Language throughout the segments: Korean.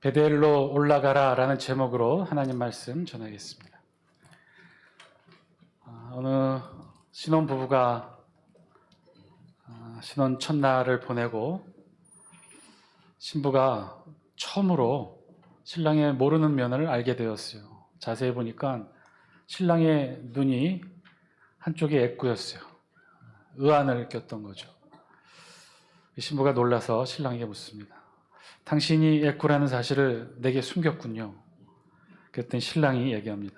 베델로 올라가라 라는 제목으로 하나님 말씀 전하겠습니다. 어느 신혼부부가 신혼 첫날을 보내고 신부가 처음으로 신랑의 모르는 면을 알게 되었어요. 자세히 보니까 신랑의 눈이 한쪽에 애꾸였어요. 의안을 꼈던 거죠. 신부가 놀라서 신랑에게 묻습니다. 당신이 애꾸라는 사실을 내게 숨겼군요. 그랬더니 신랑이 얘기합니다.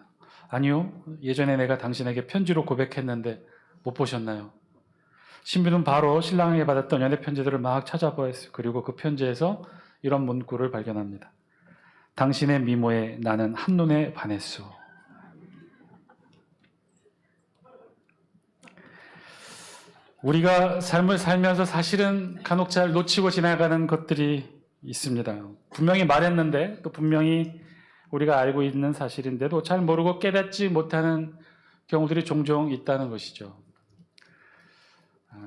아니요, 예전에 내가 당신에게 편지로 고백했는데 못 보셨나요? 신부는 바로 신랑에게 받았던 연애 편지들을 막 찾아보았어요. 그리고 그 편지에서 이런 문구를 발견합니다. 당신의 미모에 나는 한눈에 반했소. 우리가 삶을 살면서 사실은 간혹 잘 놓치고 지나가는 것들이 있습니다. 분명히 말했는데 또 분명히 우리가 알고 있는 사실인데도 잘 모르고 깨닫지 못하는 경우들이 종종 있다는 것이죠.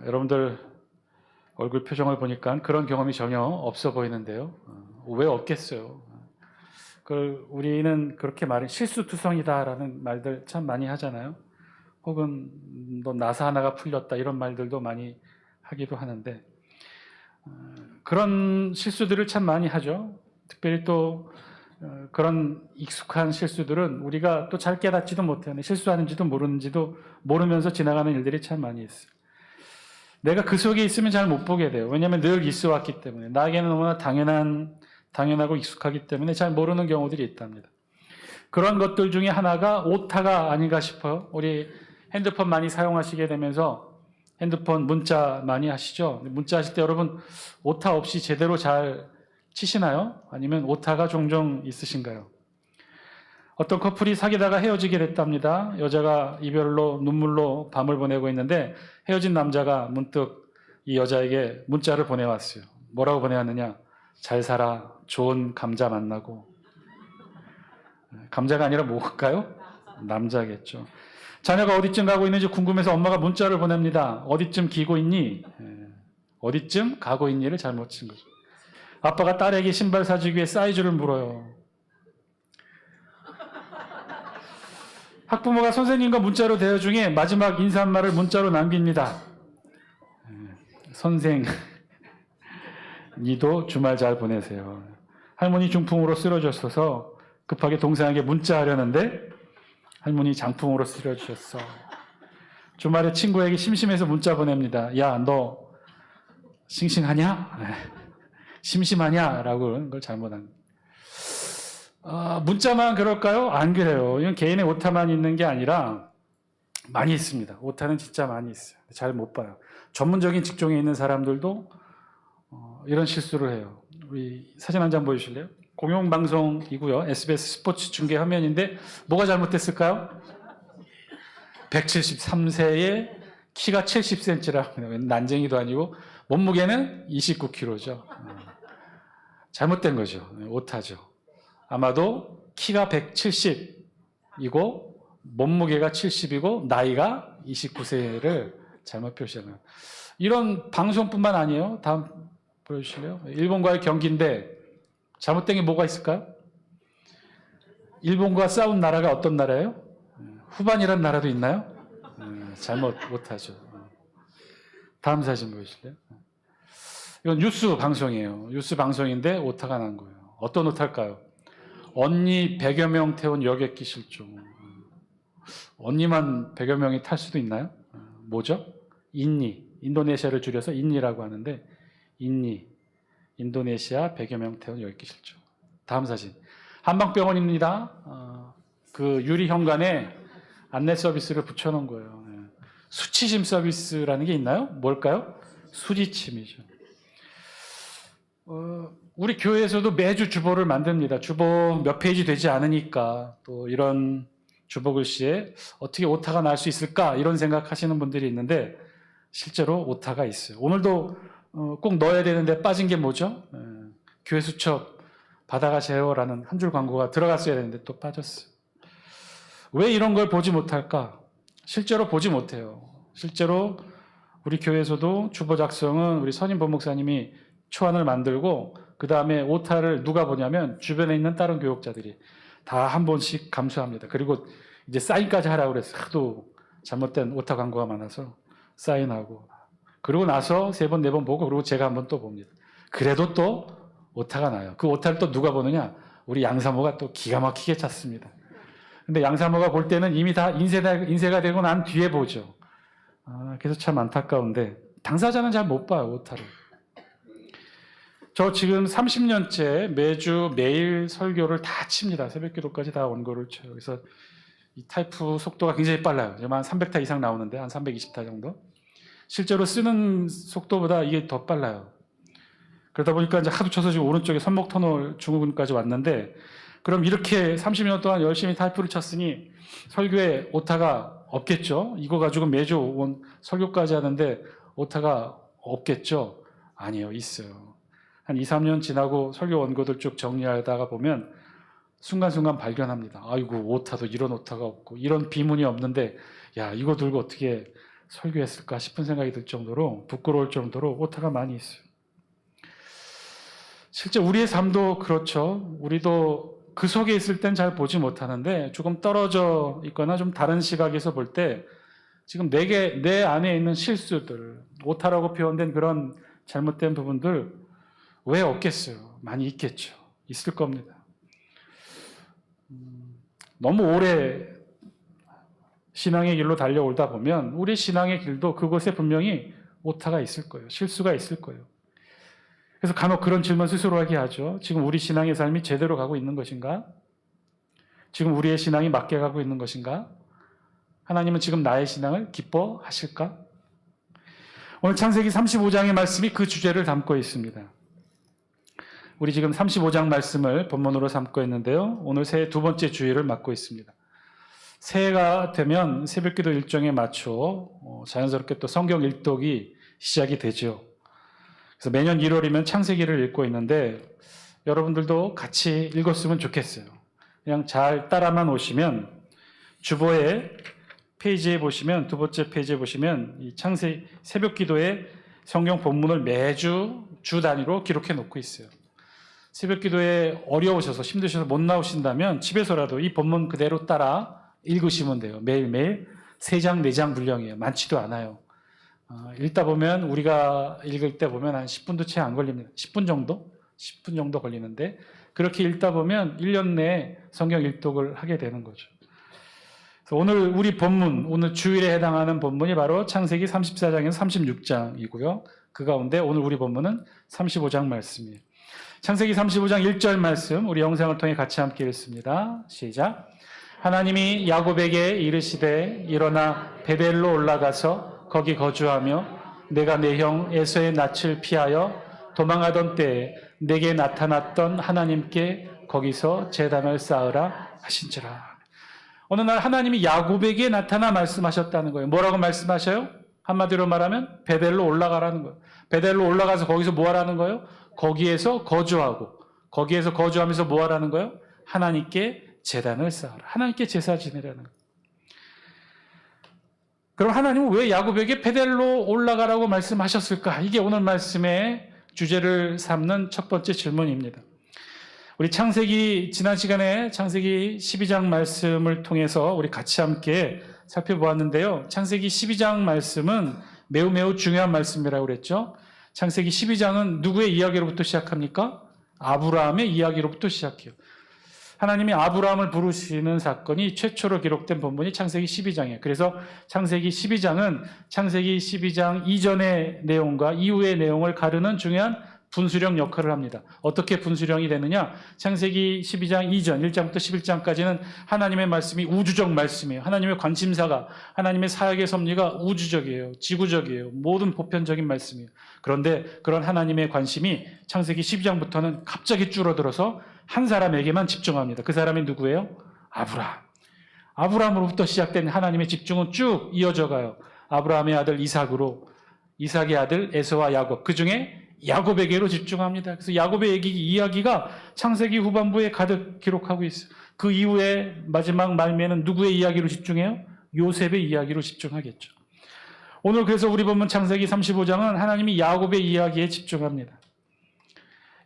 여러분들 얼굴 표정을 보니까 그런 경험이 전혀 없어 보이는데요. 왜 없겠어요? 우리는 그렇게 말해 실수투성이다라는 말들 참 많이 하잖아요. 혹은 너 나사 하나가 풀렸다 이런 말들도 많이 하기도 하는데 그런 실수들을 참 많이 하죠. 특별히 또 그런 익숙한 실수들은 우리가 또 잘 깨닫지도 못하는 실수하는지도 모르는지도 모르면서 지나가는 일들이 참 많이 있어요. 내가 그 속에 있으면 잘 못 보게 돼요. 왜냐하면 늘 있어 왔기 때문에 나에게는 너무나 당연하고 익숙하기 때문에 잘 모르는 경우들이 있답니다. 그런 것들 중에 하나가 오타가 아닌가 싶어요. 우리 핸드폰 많이 사용하시게 되면서 핸드폰 문자 많이 하시죠? 문자 하실 때 여러분 오타 없이 제대로 잘 치시나요? 아니면 오타가 종종 있으신가요? 어떤 커플이 사귀다가 헤어지게 됐답니다. 여자가 이별로 눈물로 밤을 보내고 있는데 헤어진 남자가 문득 이 여자에게 문자를 보내왔어요. 뭐라고 보내왔느냐? 잘 살아. 좋은 감자 만나고. 감자가 아니라 뭘까요? 남자겠죠. 자녀가 어디쯤 가고 있는지 궁금해서 엄마가 문자를 보냅니다. 어디쯤 기고 있니? 어디쯤 가고 있니를 잘못 친 거죠. 아빠가 딸에게 신발 사주기 위해 사이즈를 물어요. 학부모가 선생님과 문자로 대화 중에 마지막 인사말을 문자로 남깁니다. 선생, 니도 주말 잘 보내세요. 할머니 중풍으로 쓰러졌어서 급하게 동생에게 문자하려는데 할머니 장풍으로 쓰러지셨어. 주말에 친구에게 심심해서 문자 보냅니다. 야, 너 싱싱하냐? 심심하냐? 라고 그런 걸 잘못한 거예요. 문자만 그럴까요? 안 그래요. 이건 개인의 오타만 있는 게 아니라 많이 있습니다. 오타는 진짜 많이 있어요. 잘 못 봐요. 전문적인 직종에 있는 사람들도 이런 실수를 해요. 우리 사진 한 장 보여주실래요? 공영방송이고요. SBS 스포츠 중계 화면인데 뭐가 잘못됐을까요? 173세에 키가 70cm라 난쟁이도 아니고 몸무게는 29kg죠. 잘못된 거죠. 오타죠. 아마도 키가 170이고 몸무게가 70이고 나이가 29세를 잘못 표시하는 이런 방송뿐만 아니에요. 다음 보여주실래요? 일본과의 경기인데 잘못된 게 뭐가 있을까요? 일본과 싸운 나라가 어떤 나라예요? 후반이라는 나라도 있나요? 잘못 못하죠. 다음 사진 보여주실래요? 이건 뉴스 방송이에요. 뉴스 방송인데 오타가 난 거예요. 어떤 오타일까요? 언니 100여 명 태운 여객기 실종. 언니만 100여 명이 탈 수도 있나요? 뭐죠? 인니. 인도네시아를 줄여서 인니라고 하는데 인니. 인도네시아 100여 명 태운 여객기 실종. 다음 사진. 한방병원입니다. 그 유리 현관에 안내 서비스를 붙여놓은 거예요. 수치심 서비스라는 게 있나요? 뭘까요? 수지침이죠. 우리 교회에서도 매주 주보를 만듭니다. 주보 몇 페이지 되지 않으니까 또 이런 주보 글씨에 어떻게 오타가 날 수 있을까 이런 생각하시는 분들이 있는데 실제로 오타가 있어요. 오늘도 꼭 넣어야 되는데 빠진 게 뭐죠? 교회 수첩 받아가세요라는 한 줄 광고가 들어갔어야 되는데 또 빠졌어요. 왜 이런 걸 보지 못할까? 실제로 보지 못해요. 실제로 우리 교회에서도 주보 작성은 우리 선임 법목사님이 초안을 만들고 그 다음에 오타를 누가 보냐면 주변에 있는 다른 교역자들이 다 한 번씩 감수합니다. 그리고 이제 사인까지 하라고 그랬어요. 하도 잘못된 오타 광고가 많아서 사인하고. 그러고 나서 3번, 4번 보고 그리고 제가 한번 또 봅니다. 그래도 또 오타가 나요. 그 오타를 또 누가 보느냐? 우리 양사모가 또 기가 막히게 찾습니다. 근데 양사모가 볼 때는 이미 다 인쇄가 되고 난 뒤에 보죠. 그래서 참 안타까운데 당사자는 잘 못 봐요, 오타를. 저 지금 30년째 매일 설교를 다 칩니다. 새벽 기도까지 다 원고를 쳐요. 그래서 이 타이프 속도가 굉장히 빨라요. 한 300타 이상 나오는데 한 320타 정도. 실제로 쓰는 속도보다 이게 더 빨라요. 그러다 보니까 이제 하도 쳐서 지금 오른쪽에 선목 터널 증후군까지 왔는데, 그럼 이렇게 30년 동안 열심히 타이프를 쳤으니 설교에 오타가 없겠죠? 이거 가지고 매주 설교까지 하는데 오타가 없겠죠? 아니요, 있어요. 한 2, 3년 지나고 설교 원고들 쭉 정리하다가 보면 순간순간 발견합니다. 아이고, 오타도 이런 오타가 없고 이런 비문이 없는데 야, 이거 들고 어떻게 설교했을까 싶은 생각이 들 정도로, 부끄러울 정도로 오타가 많이 있어요. 실제 우리의 삶도 그렇죠. 우리도 그 속에 있을 땐 잘 보지 못하는데 조금 떨어져 있거나 좀 다른 시각에서 볼 때 지금 내 안에 있는 실수들, 오타라고 표현된 그런 잘못된 부분들 왜 없겠어요? 많이 있겠죠. 있을 겁니다. 너무 오래 신앙의 길로 달려오다 보면 우리 신앙의 길도 그곳에 분명히 오타가 있을 거예요. 실수가 있을 거예요. 그래서 간혹 그런 질문 스스로 하게 하죠. 지금 우리 신앙의 삶이 제대로 가고 있는 것인가? 지금 우리의 신앙이 맞게 가고 있는 것인가? 하나님은 지금 나의 신앙을 기뻐하실까? 오늘 창세기 35장의 말씀이 그 주제를 담고 있습니다. 우리 지금 35장 말씀을 본문으로 삼고 있는데요. 오늘 새해 두 번째 주일을 맞고 있습니다. 새해가 되면 새벽기도 일정에 맞춰 자연스럽게 또 성경 일독이 시작이 되죠. 그래서 매년 1월이면 창세기를 읽고 있는데 여러분들도 같이 읽었으면 좋겠어요. 그냥 잘 따라만 오시면 주보에 페이지에 보시면, 두 번째 페이지에 보시면 이 새벽기도의 성경 본문을 매주 주 단위로 기록해 놓고 있어요. 새벽기도에 어려우셔서 힘드셔서 못 나오신다면 집에서라도 이 본문 그대로 따라 읽으시면 돼요. 매일매일 3장, 4장 분량이에요. 많지도 않아요. 읽다 보면, 우리가 읽을 때 보면 한 10분도 채 안 걸립니다. 10분 정도 걸리는데, 그렇게 읽다 보면 1년 내에 성경 일독을 하게 되는 거죠. 그래서 오늘 우리 본문, 오늘 주일에 해당하는 본문이 바로 창세기 34장에서 36장이고요. 그 가운데 오늘 우리 본문은 35장 말씀이에요. 창세기 35장 1절 말씀, 우리 영상을 통해 같이 함께 읽습니다. 시작. 하나님이 야곱에게 이르시되 일어나 베델로 올라가서 거기 거주하며 내가 내 형 에서의 낯을 피하여 도망하던 때에 내게 나타났던 하나님께 거기서 제단을 쌓으라 하신지라. 어느 날 하나님이 야곱에게 나타나 말씀하셨다는 거예요. 뭐라고 말씀하셔요? 한마디로 말하면 베델로 올라가라는 거예요. 베델로 올라가서 거기서 뭐 하라는 거예요? 거기에서 거주하고, 거기에서 거주하면서 뭐 하라는 거예요? 하나님께 제단을 쌓으라. 하나님께 제사 지내라는 거예요. 그럼 하나님은 왜 야곱에게 베델로 올라가라고 말씀하셨을까? 이게 오늘 말씀의 주제를 삼는 첫 번째 질문입니다. 우리 지난 시간에 창세기 12장 말씀을 통해서 우리 같이 함께 살펴보았는데요. 창세기 12장 말씀은 매우 중요한 말씀이라고 그랬죠. 창세기 12장은 누구의 이야기로부터 시작합니까? 아브라함의 이야기로부터 시작해요. 하나님이 아브라함을 부르시는 사건이 최초로 기록된 본문이 창세기 12장이에요. 그래서 창세기 12장은 창세기 12장 이전의 내용과 이후의 내용을 가르는 중요한 분수령 역할을 합니다. 어떻게 분수령이 되느냐? 창세기 12장 이전 1장부터 11장까지는 하나님의 말씀이 우주적 말씀이에요. 하나님의 관심사가, 하나님의 사역의 섭리가 우주적이에요. 지구적이에요. 모든 보편적인 말씀이에요. 그런데 그런 하나님의 관심이 창세기 12장부터는 갑자기 줄어들어서 한 사람에게만 집중합니다. 그 사람이 누구예요? 아브라함. 아브라함으로부터 시작된 하나님의 집중은 쭉 이어져 가요. 아브라함의 아들 이삭으로, 이삭의 아들 에서와 야곱, 그 중에 야곱에게로 집중합니다. 그래서 야곱의 이야기가 창세기 후반부에 가득 기록하고 있어요. 그 이후에 마지막 말미에는 누구의 이야기로 집중해요? 요셉의 이야기로 집중하겠죠. 오늘 그래서 우리 본문 창세기 35장은 하나님이 야곱의 이야기에 집중합니다.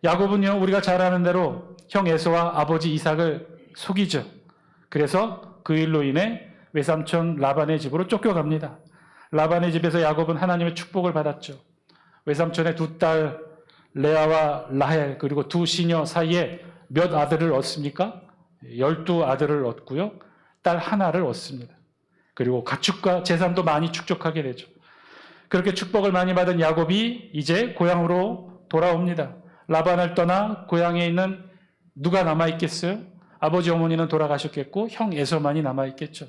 야곱은요, 우리가 잘 아는 대로 형 에서와 아버지 이삭을 속이죠. 그래서 그 일로 인해 외삼촌 라반의 집으로 쫓겨갑니다. 라반의 집에서 야곱은 하나님의 축복을 받았죠. 외삼촌의 두 딸 레아와 라헬 그리고 두 시녀 사이에 몇 아들을 얻습니까? 12아들을 얻고요. 딸 하나를 얻습니다. 그리고 가축과 재산도 많이 축적하게 되죠. 그렇게 축복을 많이 받은 야곱이 이제 고향으로 돌아옵니다. 라반을 떠나 고향에 있는 누가 남아있겠어요? 아버지 어머니는 돌아가셨겠고 형 에서만이 남아있겠죠.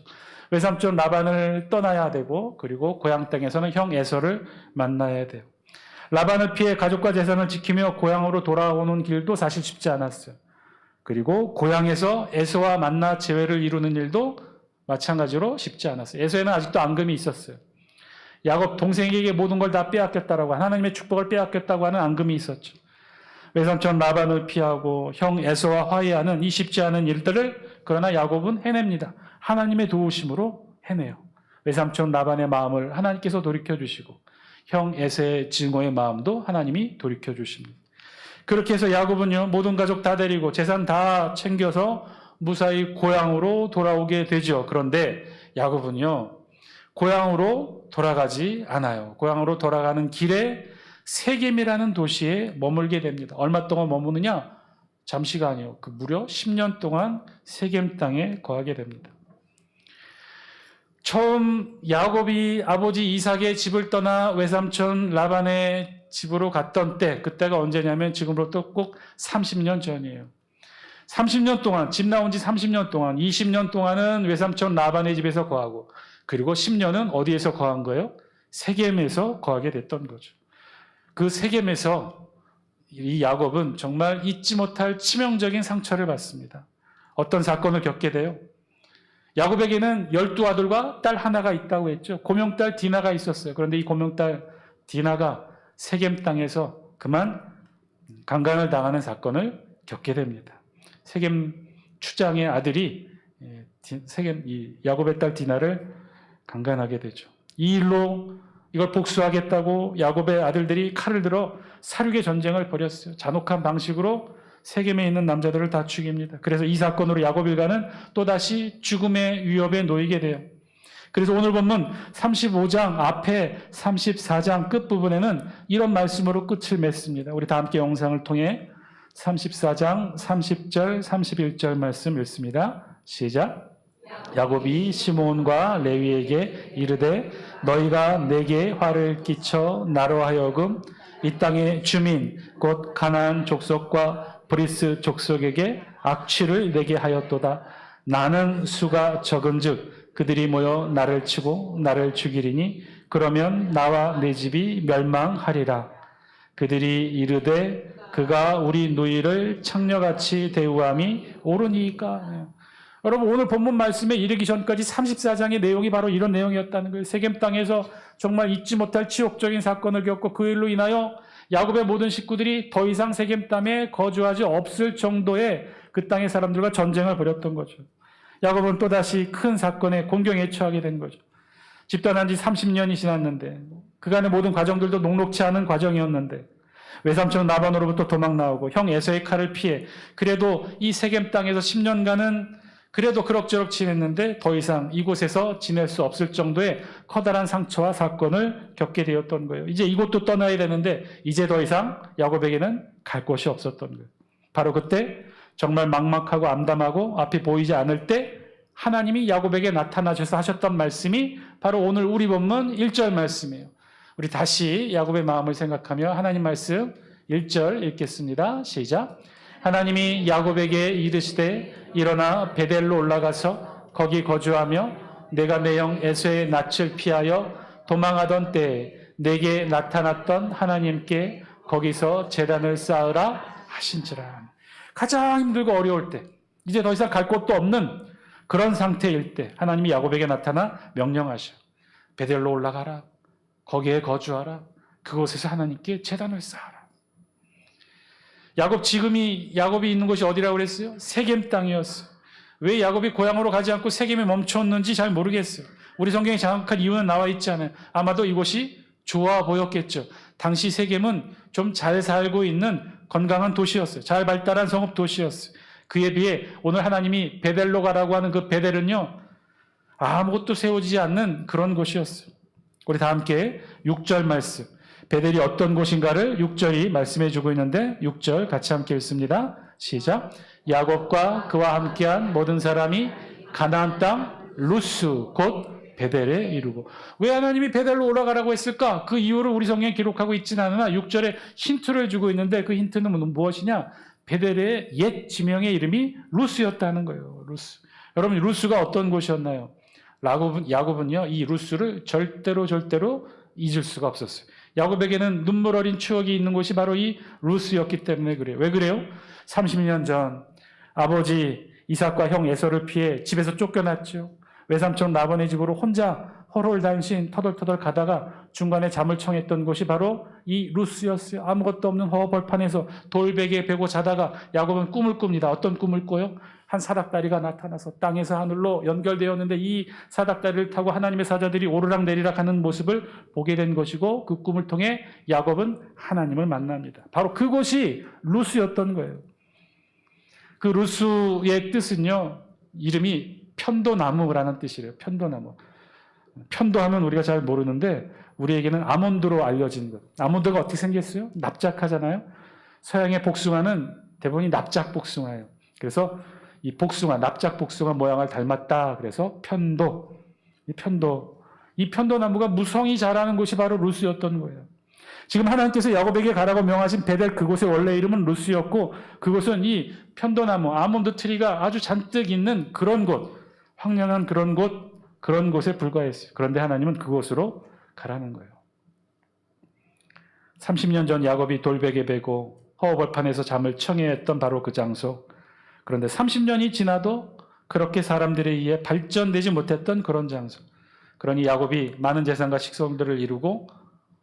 외삼촌 라반을 떠나야 되고 그리고 고향 땅에서는 형 에서를 만나야 돼요. 라반을 피해 가족과 재산을 지키며 고향으로 돌아오는 길도 사실 쉽지 않았어요. 그리고 고향에서 에서와 만나 재회를 이루는 일도 마찬가지로 쉽지 않았어요. 에서에는 아직도 앙금이 있었어요. 야곱 동생에게 모든 걸 다 빼앗겼다라고 하나님의 축복을 빼앗겼다고 하는 앙금이 있었죠. 외삼촌 라반을 피하고 형 에서와 화해하는 이 쉽지 않은 일들을 그러나 야곱은 해냅니다. 하나님의 도우심으로 해내요. 외삼촌 라반의 마음을 하나님께서 돌이켜주시고 형 에서의 증오의 마음도 하나님이 돌이켜주십니다. 그렇게 해서 야곱은요, 모든 가족 다 데리고 재산 다 챙겨서 무사히 고향으로 돌아오게 되죠. 그런데 야곱은요, 고향으로 돌아가지 않아요. 고향으로 돌아가는 길에 세겜이라는 도시에 머물게 됩니다. 얼마 동안 머무느냐? 잠시가 아니에요. 무려 10년 동안 세겜 땅에 거하게 됩니다. 처음 야곱이 아버지 이삭의 집을 떠나 외삼촌 라반의 집으로 갔던 때, 그때가 언제냐면 지금으로부터 꼭 30년 전이에요. 30년 동안, 집 나온 지 30년 동안, 20년 동안은 외삼촌 라반의 집에서 거하고, 그리고 10년은 어디에서 거한 거예요? 세겜에서 거하게 됐던 거죠. 그 세겜에서 이 야곱은 정말 잊지 못할 치명적인 상처를 받습니다. 어떤 사건을 겪게 돼요? 야곱에게는 12아들과 딸 하나가 있다고 했죠. 고명딸 디나가 있었어요. 그런데 이 고명딸 디나가 세겜 땅에서 그만 강간을 당하는 사건을 겪게 됩니다. 세겜 추장의 아들이 야곱의 딸 디나를 강간하게 되죠. 이 일로 이걸 복수하겠다고 야곱의 아들들이 칼을 들어 살육의 전쟁을 벌였어요. 잔혹한 방식으로 세겜에 있는 남자들을 다 죽입니다. 그래서 이 사건으로 야곱 일가는 또다시 죽음의 위협에 놓이게 돼요. 그래서 오늘 본문 35장 앞에 34장 끝부분에는 이런 말씀으로 끝을 맺습니다. 우리 다 함께 영상을 통해 34장 30절 31절 말씀 읽습니다. 시작. 야곱이 시므온과 레위에게 이르되 너희가 내게 화를 끼쳐 나로 하여금 이 땅의 주민 곧 가나안 족속과 브리스 족속에게 악취를 내게 하였도다. 나는 수가 적은즉 그들이 모여 나를 치고 나를 죽이리니 그러면 나와 내 집이 멸망하리라. 그들이 이르되 그가 우리 누이를 창녀같이 대우함이 옳으니까. 여러분, 오늘 본문 말씀에 이르기 전까지 34장의 내용이 바로 이런 내용이었다는 거예요. 세겜 땅에서 정말 잊지 못할 치욕적인 사건을 겪고 그 일로 인하여 야곱의 모든 식구들이 더 이상 세겜 땅에 거주하지 없을 정도의 그 땅의 사람들과 전쟁을 벌였던 거죠. 야곱은 또다시 큰 사건에 공경에 처하게 된 거죠. 집단한 지 30년이 지났는데 그간의 모든 과정들도 녹록치 않은 과정이었는데 외삼촌 라반으로부터 도망 나오고 형 에서의 칼을 피해 그래도 이 세겜 땅에서 10년간은 그래도 그럭저럭 지냈는데 더 이상 이곳에서 지낼 수 없을 정도의 커다란 상처와 사건을 겪게 되었던 거예요. 이제 이곳도 떠나야 되는데 이제 더 이상 야곱에게는 갈 곳이 없었던 거예요. 바로 그때 정말 막막하고 암담하고 앞이 보이지 않을 때 하나님이 야곱에게 나타나셔서 하셨던 말씀이 바로 오늘 우리 본문 1절 말씀이에요. 우리 다시 야곱의 마음을 생각하며 하나님 말씀 1절 읽겠습니다. 시작. 하나님이 야곱에게 이르시되 일어나 베델로 올라가서 거기 거주하며 내가 내 형 에서의 낯을 피하여 도망하던 때에 내게 나타났던 하나님께 거기서 제단을 쌓으라 하신지라. 가장 힘들고 어려울 때, 이제 더 이상 갈 곳도 없는 그런 상태일 때 하나님이 야곱에게 나타나 명령하셔. 베델로 올라가라. 거기에 거주하라. 그곳에서 하나님께 제단을 쌓아라. 야곱이 있는 곳이 어디라고 그랬어요? 세겜 땅이었어요. 왜 야곱이 고향으로 가지 않고 세겜에 멈췄는지 잘 모르겠어요. 우리 성경에 정확한 이유는 나와 있지 않아요. 아마도 이곳이 좋아 보였겠죠. 당시 세겜은 좀 잘 살고 있는 건강한 도시였어요. 잘 발달한 성읍 도시였어요. 그에 비해 오늘 하나님이 베델로 가라고 하는 그 베델은요, 아무것도 세워지지 않는 그런 곳이었어요. 우리 다 함께 6절 말씀, 베델이 어떤 곳인가를 6절이 말씀해 주고 있는데 6절 같이 함께 읽습니다. 시작. 야곱과 그와 함께한 모든 사람이 가나안 땅 루스 곧 베델에 이르고. 왜 하나님이 베델로 올라가라고 했을까? 그 이유를 우리 성경에 기록하고 있지는 않으나 6절에 힌트를 주고 있는데 그 힌트는 무엇이냐? 베델의 옛 지명의 이름이 루스였다는 거예요. 루스. 여러분, 루스가 어떤 곳이었나요? 야곱은요, 이 루스를 절대로 잊을 수가 없었어요. 야곱에게는 눈물 어린 추억이 있는 곳이 바로 이 루스였기 때문에 그래요. 왜 그래요? 30년 전 아버지 이삭과 형 에서를 피해 집에서 쫓겨났죠. 외삼촌 라반의 집으로 혼자 홀홀단신 터덜터덜 가다가 중간에 잠을 청했던 곳이 바로 이 루스였어요. 아무것도 없는 허허벌판에서 돌베개에 베고 자다가 야곱은 꿈을 꿉니다. 어떤 꿈을 꿔요? 한 사닥다리가 나타나서 땅에서 하늘로 연결되었는데 이 사닥다리를 타고 하나님의 사자들이 오르락내리락 하는 모습을 보게 된 것이고, 그 꿈을 통해 야곱은 하나님을 만납니다. 바로 그곳이 루스였던 거예요. 그 루스의 뜻은요, 이름이 편도나무라는 뜻이래요. 편도나무. 편도하면 우리가 잘 모르는데 우리에게는 아몬드로 알려진 것. 아몬드가 어떻게 생겼어요? 납작하잖아요. 서양의 복숭아는 대부분이 납작 복숭아예요. 그래서 이 복숭아, 납작 복숭아 모양을 닮았다. 그래서 편도. 이 편도나무가 무성히 자라는 곳이 바로 루스였던 거예요. 지금 하나님께서 야곱에게 가라고 명하신 베델, 그곳의 원래 이름은 루스였고, 그곳은 이 편도나무, 아몬드 트리가 아주 잔뜩 있는 그런 곳, 황량한 그런 곳에 불과했어요. 그런데 하나님은 그곳으로 가라는 거예요. 30년 전 야곱이 돌베개 베고 허허벌판에서 잠을 청해했던 바로 그 장소. 그런데 30년이 지나도 그렇게 사람들에 의해 발전되지 못했던 그런 장소. 그러니 야곱이 많은 재산과 식성들을 이루고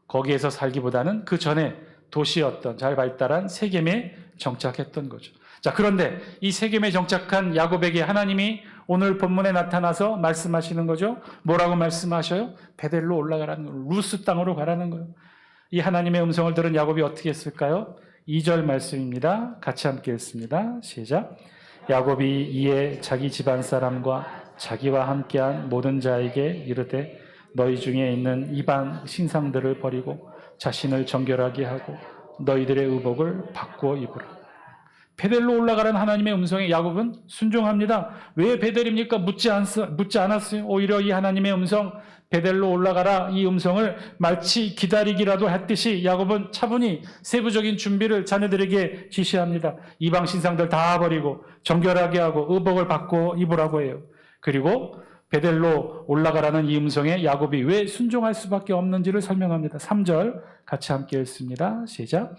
거기에서 살기보다는 그 전에 도시였던 잘 발달한 세겜에 정착했던 거죠. 자, 그런데 이 세겜에 정착한 야곱에게 하나님이 오늘 본문에 나타나서 말씀하시는 거죠. 뭐라고 말씀하셔요? 베델로 올라가라는 거예요. 루스 땅으로 가라는 거예요. 이 하나님의 음성을 들은 야곱이 어떻게 했을까요? 2절 말씀입니다. 같이 함께 읽습니다. 시작. 야곱이 이에 자기 집안 사람과 자기와 함께한 모든 자에게 이르되 너희 중에 있는 이방 신상들을 버리고 자신을 정결하게 하고 너희들의 의복을 바꾸어 입으라. 베델로 올라가라는 하나님의 음성에 야곱은 순종합니다. 왜 베델입니까? 묻지 않았어요. 오히려 이 하나님의 음성, 베델로 올라가라, 이 음성을 마치 기다리기라도 했듯이 야곱은 차분히 세부적인 준비를 자녀들에게 지시합니다. 이방 신상들 다 버리고 정결하게 하고 의복을 바꾸어 입으라고 해요. 그리고 베델로 올라가라는 이 음성에 야곱이 왜 순종할 수밖에 없는지를 설명합니다. 3절 같이 함께 읽습니다. 시작.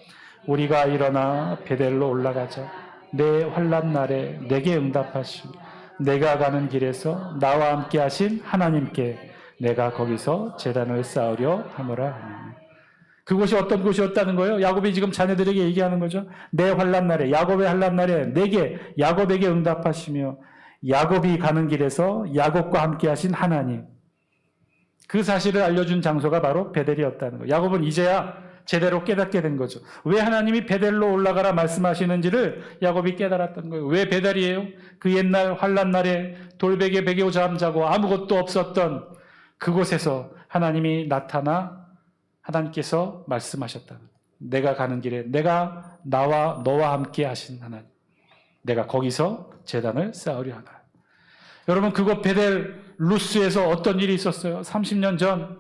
우리가 일어나 베델로 올라가자. 내 환난 날에 내게 응답하시고 내가 가는 길에서 나와 함께 하신 하나님께 내가 거기서 제단을 쌓으려 하노라 하니. 그곳이 어떤 곳이었다는 거예요? 야곱이 지금 자녀들에게 얘기하는 거죠. 내 환난 날에, 야곱의 환난 날에 야곱에게 응답하시며 야곱이 가는 길에서 야곱과 함께 하신 하나님, 그 사실을 알려준 장소가 바로 베델이었다는 거예요. 야곱은 이제야 제대로 깨닫게 된 거죠. 왜 하나님이 베델로 올라가라 말씀하시는지를 야곱이 깨달았던 거예요. 왜 베델이에요? 그 옛날 환난 날에 돌베개 베개고 잠자고 아무것도 없었던 그곳에서 하나님이 나타나 하나님께서 말씀하셨다. 내가 가는 길에 내가 너와 함께 하신 하나님, 내가 거기서 제단을 쌓으려 하나. 여러분, 그곳 베델 루스에서 어떤 일이 있었어요? 30년 전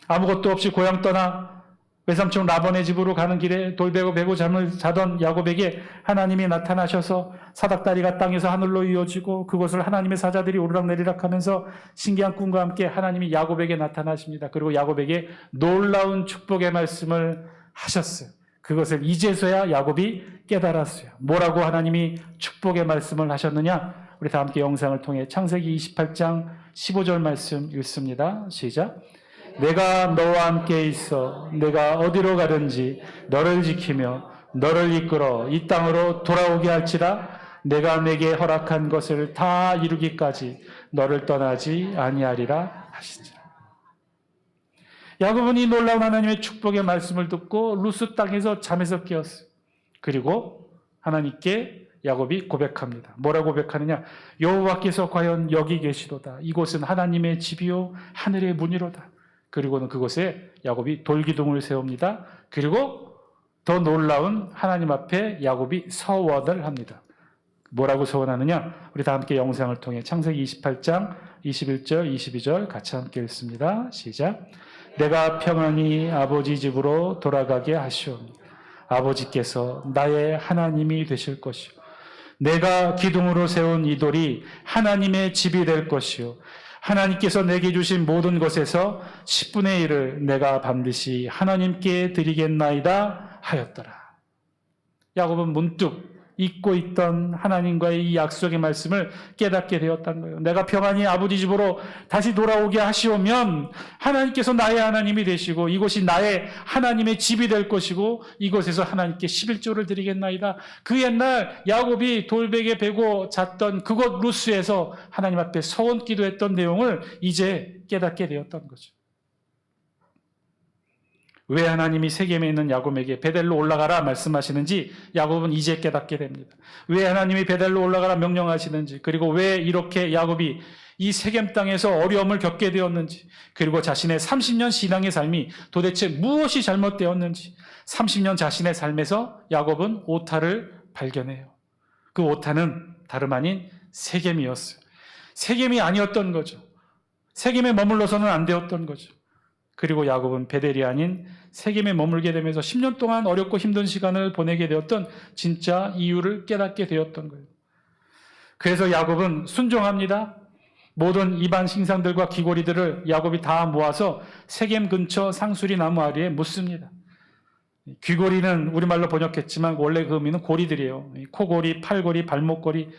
아무것도 없이 고향 떠나 외삼촌 라반의 집으로 가는 길에 돌베고 베고 잠을 자던 야곱에게 하나님이 나타나셔서 사닥다리가 땅에서 하늘로 이어지고 그곳을 하나님의 사자들이 오르락내리락 하면서 신기한 꿈과 함께 하나님이 야곱에게 나타나십니다. 그리고 야곱에게 놀라운 축복의 말씀을 하셨어요. 그것을 이제서야 야곱이 깨달았어요. 뭐라고 하나님이 축복의 말씀을 하셨느냐? 우리 다 함께 영상을 통해 창세기 28장 15절 말씀 읽습니다. 시작. 내가 너와 함께 있어 내가 어디로 가든지 너를 지키며 너를 이끌어 이 땅으로 돌아오게 할지라 내가 내게 허락한 것을 다 이루기까지 너를 떠나지 아니하리라 하시니라. 야곱은 이 놀라운 하나님의 축복의 말씀을 듣고 루스 땅에서 잠에서 깨었어요. 그리고 하나님께 야곱이 고백합니다. 뭐라고 고백하느냐? 여호와께서 과연 여기 계시도다. 이곳은 하나님의 집이요 하늘의 문이로다. 그리고는 그곳에 야곱이 돌기둥을 세웁니다. 그리고 더 놀라운 하나님 앞에 야곱이 서원을 합니다. 뭐라고 서원하느냐? 우리 다 함께 영상을 통해 창세기 28장 21절 22절 같이 함께 읽습니다. 시작. 내가 평안히 아버지 집으로 돌아가게 하시오니 아버지께서 나의 하나님이 되실 것이요 내가 기둥으로 세운 이 돌이 하나님의 집이 될 것이요 하나님께서 내게 주신 모든 것에서 10분의 1을 내가 반드시 하나님께 드리겠나이다 하였더라. 야곱은 문득 잊고 있던 하나님과의 이 약속의 말씀을 깨닫게 되었다는 거예요. 내가 평안히 아버지 집으로 다시 돌아오게 하시오면 하나님께서 나의 하나님이 되시고 이곳이 나의 하나님의 집이 될 것이고 이곳에서 하나님께 11조를 드리겠나이다. 그 옛날 야곱이 돌베개 베고 잤던 그곳 루스에서 하나님 앞에 서원 기도했던 내용을 이제 깨닫게 되었던 거죠. 왜 하나님이 세겜에 있는 야곱에게 베델로 올라가라 말씀하시는지 야곱은 이제 깨닫게 됩니다. 왜 하나님이 베델로 올라가라 명령하시는지, 그리고 왜 이렇게 야곱이 이 세겜 땅에서 어려움을 겪게 되었는지, 그리고 자신의 30년 신앙의 삶이 도대체 무엇이 잘못되었는지, 30년 자신의 삶에서 야곱은 오타를 발견해요. 그 오타는 다름 아닌 세겜이었어요. 세겜이 아니었던 거죠. 세겜에 머물러서는 안 되었던 거죠. 그리고 야곱은 베델이 아닌 세겜에 머물게 되면서 10년 동안 어렵고 힘든 시간을 보내게 되었던 진짜 이유를 깨닫게 되었던 거예요. 그래서 야곱은 순종합니다. 모든 이방 신상들과 귀고리들을 야곱이 다 모아서 세겜 근처 상수리 나무 아래에 묻습니다. 귀고리는 우리말로 번역했지만 원래 그 의미는 고리들이에요. 코고리, 팔고리, 발목고리,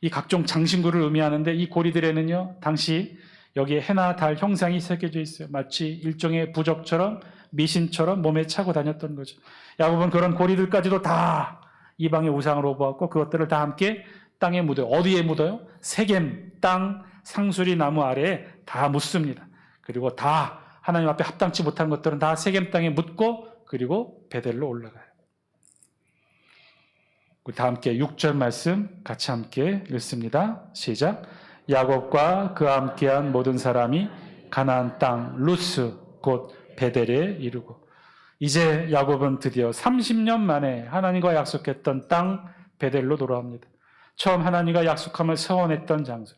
이 각종 장신구를 의미하는데 이 고리들에는요, 당시 여기에 해나 달 형상이 새겨져 있어요. 마치 일종의 부적처럼 미신처럼 몸에 차고 다녔던 거죠. 야곱은 그런 고리들까지도 다 이방의 우상으로 보았고 그것들을 다 함께 땅에 묻어요. 어디에 묻어요? 세겜 땅 상수리 나무 아래에 다 묻습니다. 그리고 다 하나님 앞에 합당치 못한 것들은 다 세겜 땅에 묻고 그리고 베델로 올라가요. 다 함께 6절 말씀 같이 함께 읽습니다. 시작. 야곱과 그와 함께한 모든 사람이 가나안 땅 루스 곧 베델에 이르고, 이제 야곱은 드디어 30년 만에 하나님과 약속했던 땅 베델로 돌아옵니다. 처음 하나님과 약속함을 서원했던 장소.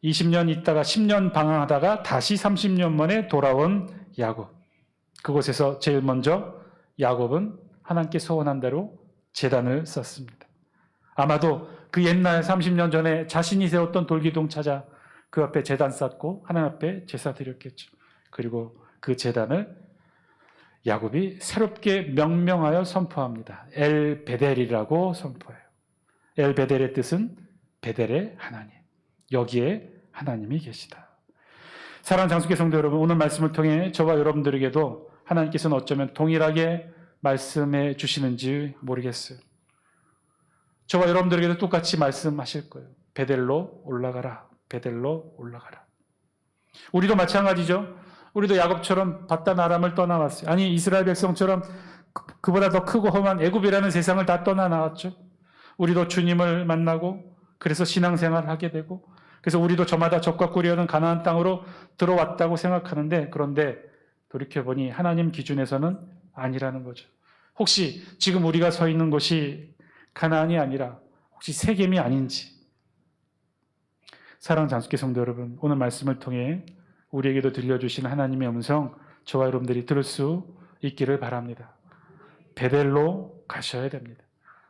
20년 있다가 10년 방황하다가 다시 30년 만에 돌아온 야곱. 그곳에서 제일 먼저 야곱은 하나님께 서원한 대로 제단을 쌓습니다. 아마도 그 옛날 30년 전에 자신이 세웠던 돌기둥 찾아 그 앞에 제단 쌓고 하나님 앞에 제사 드렸겠죠. 그리고 그 제단을 야곱이 새롭게 명명하여 선포합니다. 엘 베델이라고 선포해요. 엘 베델의 뜻은 베델의 하나님. 여기에 하나님이 계시다. 사랑하는 장수교 성도 여러분, 오늘 말씀을 통해 저와 여러분들에게도 하나님께서는 어쩌면 동일하게 말씀해 주시는지 모르겠어요. 저와 여러분들에게도 똑같이 말씀하실 거예요. 베델로 올라가라. 베델로 올라가라. 우리도 마찬가지죠. 우리도 야곱처럼 바단 아람을 떠나왔어요. 아니, 이스라엘 백성처럼 그보다 더 크고 험한 애굽이라는 세상을 다 떠나 나왔죠. 우리도 주님을 만나고 그래서 신앙생활을 하게 되고, 그래서 우리도 저마다 적과 꿀이어는 가나안 땅으로 들어왔다고 생각하는데, 그런데 돌이켜보니 하나님 기준에서는 아니라는 거죠. 혹시 지금 우리가 서 있는 곳이 가나안이 아니라 혹시 세겜이 아닌지. 사랑하는 장수교 성도 여러분, 오늘 말씀을 통해 우리에게도 들려주신 하나님의 음성 저와 여러분들이 들을 수 있기를 바랍니다. 베델로 가셔야 됩니다.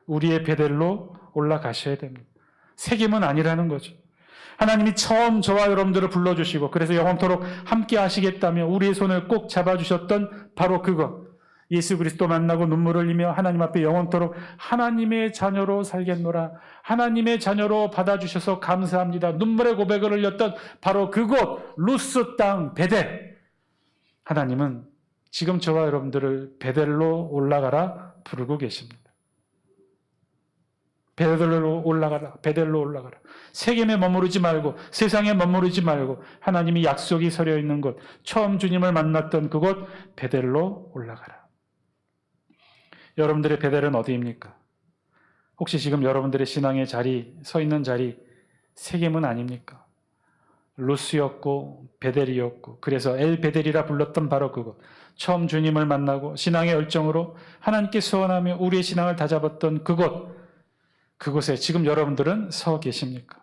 우리의 베델로 올라가셔야 됩니다. 세겜은 아니라는 거죠. 하나님이 처음 저와 여러분들을 불러주시고 그래서 영원토록 함께 하시겠다며 우리의 손을 꼭 잡아주셨던 바로 그것, 예수 그리스도 만나고 눈물을 흘리며 하나님 앞에 영원토록 하나님의 자녀로 살겠노라, 하나님의 자녀로 받아주셔서 감사합니다, 눈물의 고백을 흘렸던 바로 그곳 루스 땅 베델. 하나님은 지금 저와 여러분들을 베델로 올라가라 부르고 계십니다. 베델로 올라가라, 베델로 올라가라. 세겜에 머무르지 말고 세상에 머무르지 말고 하나님이 약속이 서려 있는 곳, 처음 주님을 만났던 그곳 베델로 올라가라. 여러분들의 베델은 어디입니까? 혹시 지금 여러분들의 신앙의 자리, 서 있는 자리 세겜은 아닙니까? 루스였고 베델이었고, 그래서 엘 베델이라 불렀던 바로 그곳, 처음 주님을 만나고 신앙의 열정으로 하나님께 소원하며 우리의 신앙을 다잡았던 그곳에 지금 여러분들은 서 계십니까?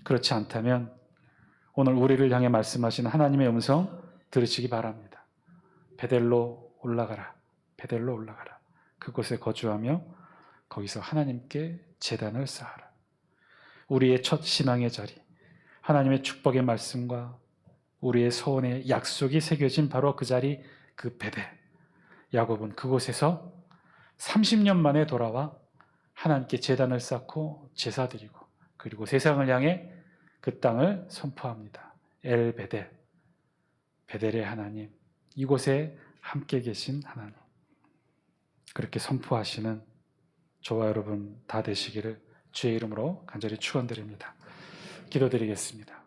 그렇지 않다면 오늘 우리를 향해 말씀하시는 하나님의 음성 들으시기 바랍니다. 베델로 올라가라. 베델로 올라가라. 그곳에 거주하며 거기서 하나님께 제단을 쌓아라. 우리의 첫 신앙의 자리, 하나님의 축복의 말씀과 우리의 소원의 약속이 새겨진 바로 그 자리, 그 베델. 야곱은 그곳에서 30년 만에 돌아와 하나님께 제단을 쌓고 제사 드리고, 그리고 세상을 향해 그 땅을 선포합니다. 엘 베델, 베델의 하나님, 이곳에 함께 계신 하나님. 그렇게 선포하시는 저와 여러분 다 되시기를 주의 이름으로 간절히 축원드립니다. 기도드리겠습니다.